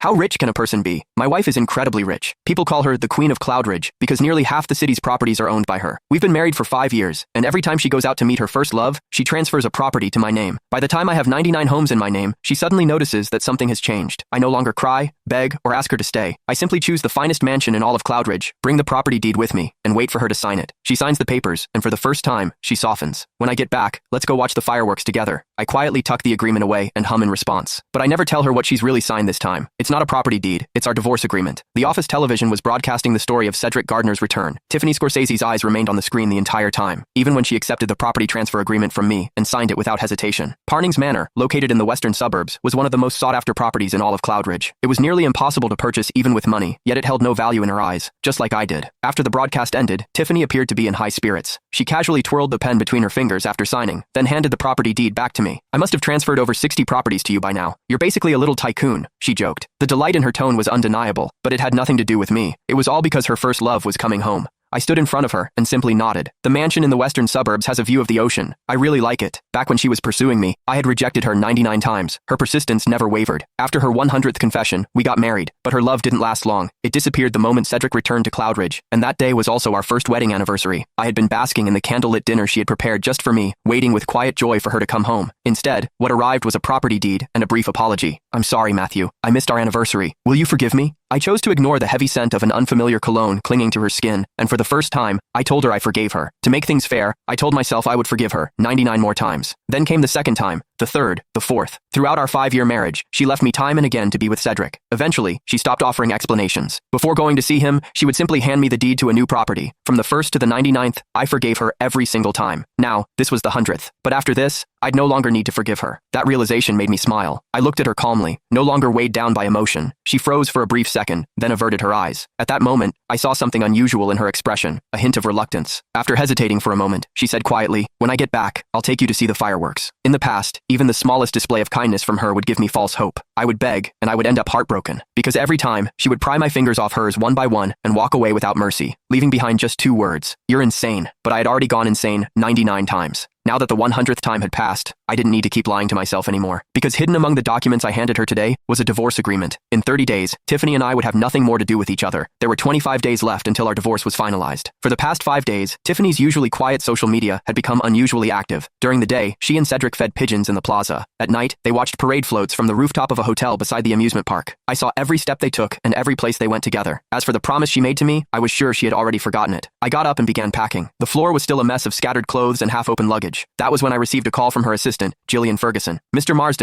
How rich can a person be? My wife is incredibly rich. People call her the Queen of Cloudridge because nearly half the city's properties are owned by her. We've been married for 5 years, and every time she goes out to meet her first love, she transfers a property to my name. By the time I have 99 homes in my name, she suddenly notices that something has changed. I no longer cry, beg, or ask her to stay. I simply choose the finest mansion in all of Cloudridge, bring the property deed with me, and wait for her to sign it. She signs the papers, and for the first time, she softens. When I get back, let's go watch the fireworks together. I quietly tuck the agreement away and hum in response. But I never tell her what she's really signed this time. It's not a property deed, it's our divorce agreement. The office television was broadcasting the story of Cedric Gardner's return. Tiffany Scorsese's eyes remained on the screen the entire time, even when she accepted the property transfer agreement from me and signed it without hesitation. Parnings Manor, located in the western suburbs, was one of the most sought-after properties in all of Cloudridge. It was nearly impossible to purchase even with money, yet it held no value in her eyes, just like I did. After the broadcast ended, Tiffany appeared to be in high spirits. She casually twirled the pen between her fingers after signing, then handed the property deed back to me. I must have transferred over 60 properties to you by now. You're basically a little tycoon, she joked. The delight in her tone was undeniable, but it had nothing to do with me. It was all because her first love was coming home. I stood in front of her and simply nodded. The mansion in the western suburbs has a view of the ocean. I really like it. Back when she was pursuing me, I had rejected her 99 times. Her persistence never wavered. After her 100th confession, we got married, but her love didn't last long. It disappeared the moment Cedric returned to Cloudridge, and that day was also our first wedding anniversary. I had been basking in the candlelit dinner she had prepared just for me, waiting with quiet joy for her to come home. Instead, what arrived was a property deed and a brief apology. I'm sorry, Matthew. I missed our anniversary. Will you forgive me? I chose to ignore the heavy scent of an unfamiliar cologne clinging to her skin, and for the first time, I told her I forgave her. To make things fair, I told myself I would forgive her 99 more times. Then came the second time, the third, the fourth. Throughout our 5-year marriage, she left me time and again to be with Cedric. Eventually, she stopped offering explanations. Before going to see him, she would simply hand me the deed to a new property. From the 1st to the 99th, I forgave her every single time. Now, this was the 100th. But after this, I'd no longer need to forgive her. That realization made me smile. I looked at her calmly, no longer weighed down by emotion. She froze for a brief second, then averted her eyes. At that moment, I saw something unusual in her expression, a hint of reluctance. After hesitating for a moment, she said quietly, "When I get back, I'll take you to see the fireworks." In the past, even the smallest display of kindness from her would give me false hope. I would beg, and I would end up heartbroken, because every time, she would pry my fingers off hers one by one and walk away without mercy, leaving behind just 2 words: "You're insane." But I had already gone insane 99 times. Now that the 100th time had passed, I didn't need to keep lying to myself anymore, because hidden among the documents I handed her today was a divorce agreement. In 30 days, Tiffany and I would have nothing more to do with each other. There were 25 days left until our divorce was finalized. For the past 5 days, Tiffany's usually quiet social media had become unusually active. During the day, she and Cedric fed pigeons in the plaza. At night, they watched parade floats from the rooftop of a hotel beside the amusement park. I saw every step they took and every place they went together. As for the promise she made to me, I was sure she had already forgotten it. I got up and began packing. The floor was still a mess of scattered clothes and half-open luggage. That was when I received a call from her assistant, Jillian Ferguson. "Mr. Marsden,